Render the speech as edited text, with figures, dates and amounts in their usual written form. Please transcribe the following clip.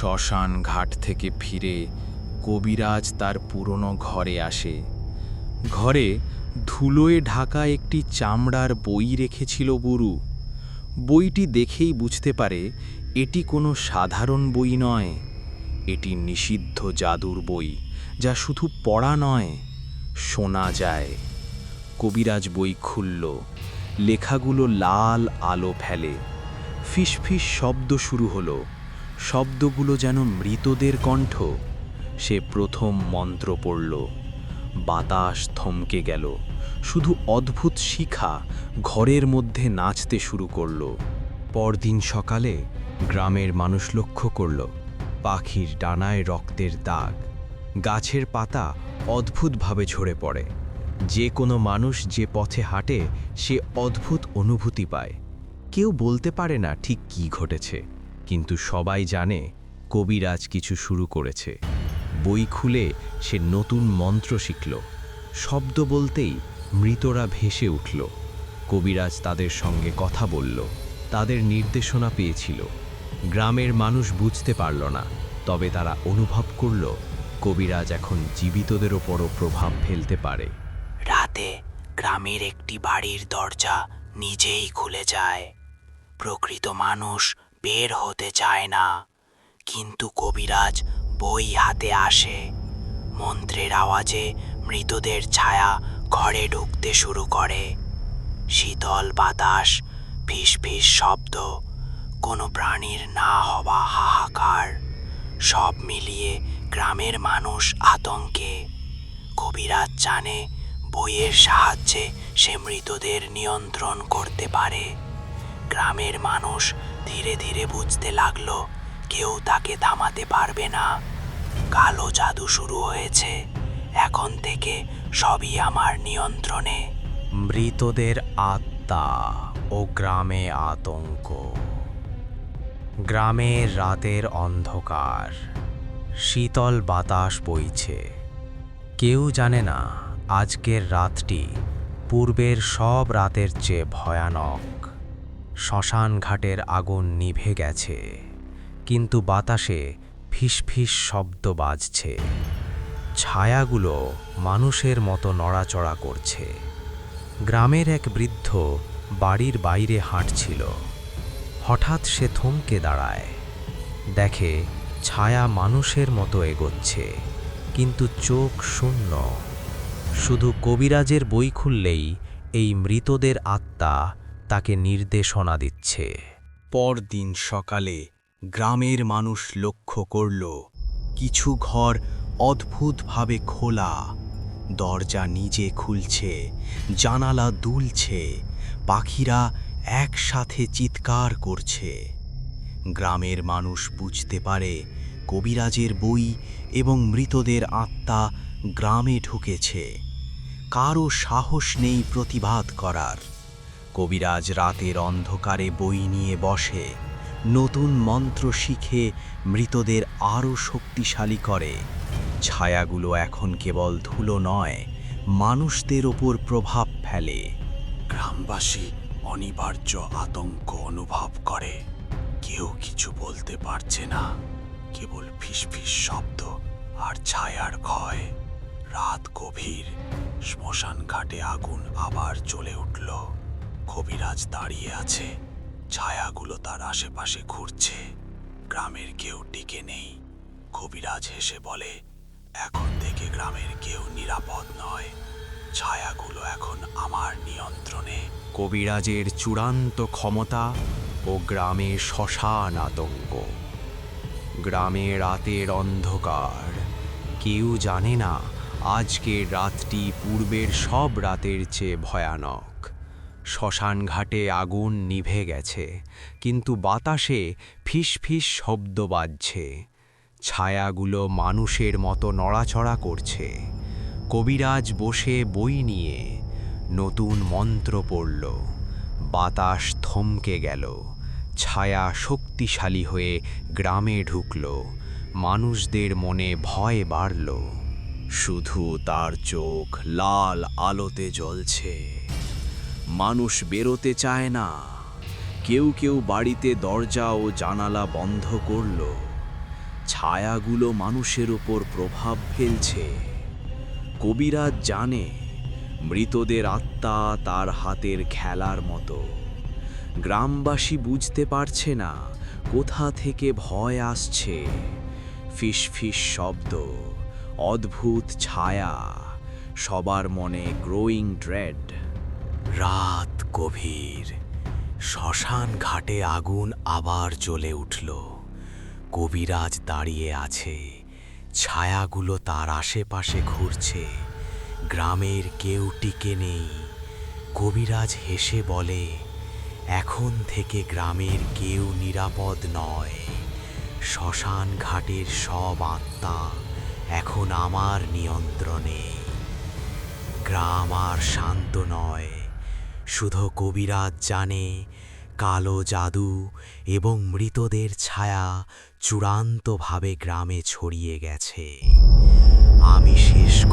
শ্মশান ঘাট থেকে ফিরে কবিরাজ তার পুরনো ঘরে আসে। ঘরে ধুলোয় ঢাকা একটি চামড়ার বই রেখেছিল বুড়ু। বইটি দেখেই বুঝতে পারে এটি কোনো সাধারণ বই নয়, এটি নিষিদ্ধ জাদুর বই, যা শুধু পড়া নয়, শোনা যায়। কবিরাজ বই খুলল। লেখাগুলো লাল আলো ফেলে। ফিসফিস শব্দ শুরু হলো। শব্দগুলো যেন মৃতদের কণ্ঠ। সে প্রথম মন্ত্র পড়ল। বাতাস থমকে গেল। শুধু অদ্ভুত শিখা ঘরের মধ্যে নাচতে শুরু করল। পরদিন সকালে গ্রামের মানুষ লক্ষ্য করল পাখির ডানায় রক্তের দাগ, গাছের পাতা অদ্ভুতভাবে ঝরে পড়ে। যে কোনো মানুষ যে পথে হাঁটে সে অদ্ভুত অনুভূতি পায়। কেউ বলতে পারে না ঠিক কী ঘটেছে, কিন্তু সবাই জানে কবিরাজ কিছু শুরু করেছে। বই খুলে সে নতুন মন্ত্র শিখল। শব্দ বলতেই মৃতরা ভেসে উঠল। কবিরাজ তাদের সঙ্গে কথা বলল, তাদের নির্দেশনা পেয়েছিল। গ্রামের মানুষ বুঝতে পারল না, তবে তারা অনুভব করল কবিরাজ এখন জীবিতদের ওপরও প্রভাব ফেলতে পারে। রাতে গ্রামের একটি বাড়ির দরজা নিজেই খুলে যায়। প্রকৃত মানুষ বের হতে চায় না, কিন্তু কবিরাজ বই হাতে আসে। মন্ত্রের আওয়াজে মৃতদের ছায়া ঘরে ঢুকতে শুরু করে। শীতল বাতাস, ফিসফিস শব্দ, কোনো প্রাণীর না হওয়া হাহাকার, সব মিলিয়ে গ্রামের মানুষ আতঙ্কে। কবিরাজ জানে বইয়ের সাহায্যে সে মৃতদের নিয়ন্ত্রণ করতে পারে। গ্রামের মানুষ ধীরে ধীরে বুঝতে লাগলো কেউ তাকে থামাতে পারবে না। কালো জাদু শুরু হয়েছে, এখন থেকে সবই আমার নিয়ন্ত্রণে। মৃতদের আত্মা ও গ্রামে আতঙ্ক। গ্রামের রাতের অন্ধকার, শীতল বাতাস বইছে। কেউ জানে না আজকের রাতটি পূর্বের সব রাতের চেয়ে ভয়ানক। শ্মশান ঘাটের আগুন নিভে গেছে, কিন্তু বাতাসে ফিসফিস শব্দ বাজছে। ছায়াগুলো মানুষের মতো নড়াচড়া করছে। গ্রামের এক বৃদ্ধ বাড়ির বাইরে হাঁটছিল। হঠাৎ সে থমকে দাঁড়ায়। দেখে ছায়া মানুষের মতো এগোচ্ছে, কিন্তু চোখ শূন্য। শুধু কবিরাজের বই খুললেই এই মৃতদের আত্মা তাকে নির্দেশনা দিচ্ছে। পরদিন সকালে গ্রামের মানুষ লক্ষ্য করল কিছু ঘর অদ্ভুতভাবে খোলা। দরজা নিজে খুলছে, জানালা দুলছে, পাখিরা একসাথে চিৎকার করছে। গ্রামের মানুষ বুঝতে পারে কবিরাজের বই এবং মৃতদের আত্মা গ্রামে ঢুকেছে। কারও সাহস নেই প্রতিবাদ করার। কবিরাজ রাতের অন্ধকারে বই নিয়ে বসে, নতুন মন্ত্র শিখে মৃতদের আরও শক্তিশালী করে। ছায়াগুলো এখন কেবল ধুলো নয়, মানুষদের ওপর প্রভাব ফেলে। গ্রামবাসী অনিবার্য আতঙ্ক অনুভব করে। কেউ কিছু বলতে পারছে না, কেবল ফিসফিস শব্দ আর ছায়ার ক্ষয়। রাত গভীর, শ্মশান ঘাটে আগুন আবার জ্বলে উঠল। কবিরাজ দাঁড়িয়ে আছে, ছায়াগুলো তার আশেপাশে ঘুরছে। গ্রামের কেউ টিকে নেই। কবিরাজ হেসে বলে, এখন থেকে গ্রামের কেউ নিরাপদ নয়। ছায়াগুলো এখন আমার নিয়ন্ত্রণে। কবিরাজের চূড়ান্ত ক্ষমতা ও গ্রামের শ্মশান আতঙ্ক। গ্রামে রাতের অন্ধকার। কেউ জানে না আজকের রাতটি পূর্বের সব রাতের চেয়ে ভয়ানক। শ্মশান ঘাটে আগুন নিভে গেছে, কিন্তু বাতাসে ফিসফিস শব্দ বাজছে। ছায়াগুলো মানুষের মতো নড়াচড়া করছে। কবিরাজ বসে বই নিয়ে নতুন মন্ত্র পড়ল। বাতাস থমকে গেল। ছায়া শক্তিশালী হয়ে গ্রামে ঢুকল। মানুষদের মনে ভয় বাড়ল। শুধু তার চোখ লাল আলোতে জ্বলছে। মানুষ বেরোতে চায় না। কেউ কেউ বাড়িতে দরজা ও জানালা বন্ধ করল। ছায়াগুলো মানুষের ওপর প্রভাব ফেলছে। কবিরাজ জানে মৃতদের আত্মা তার হাতের খেলার মতো। গ্রামবাসী বুঝতে পারছে না কোথা থেকে ভয় আসছে। ফিসফিস শব্দ, অদ্ভুত ছায়া, সবার মনে গ্রোয়িং ড্রেড। রাত গভীর, শ্মশান ঘাটে আগুন আবার জ্বলে উঠল। কবিরাজ দাঁড়িয়ে আছে, ছায়াগুলো তার আশেপাশে ঘুরছে। গ্রামের কেউ টিকে নেই। কবিরাজ হেসে বলে, এখন থেকে গ্রামের কেউ নিরাপদ নয়। শ্মশান ঘাটের সব আত্মা এখন আমার নিয়ন্ত্রণে। গ্রাম আর শান্ত নয়। শুধু কবিরাজ জানে কালো জাদু এবং মৃতদের ছায়া চূড়ান্তভাবে গ্রামে ছড়িয়ে গেছে। আমি শেষ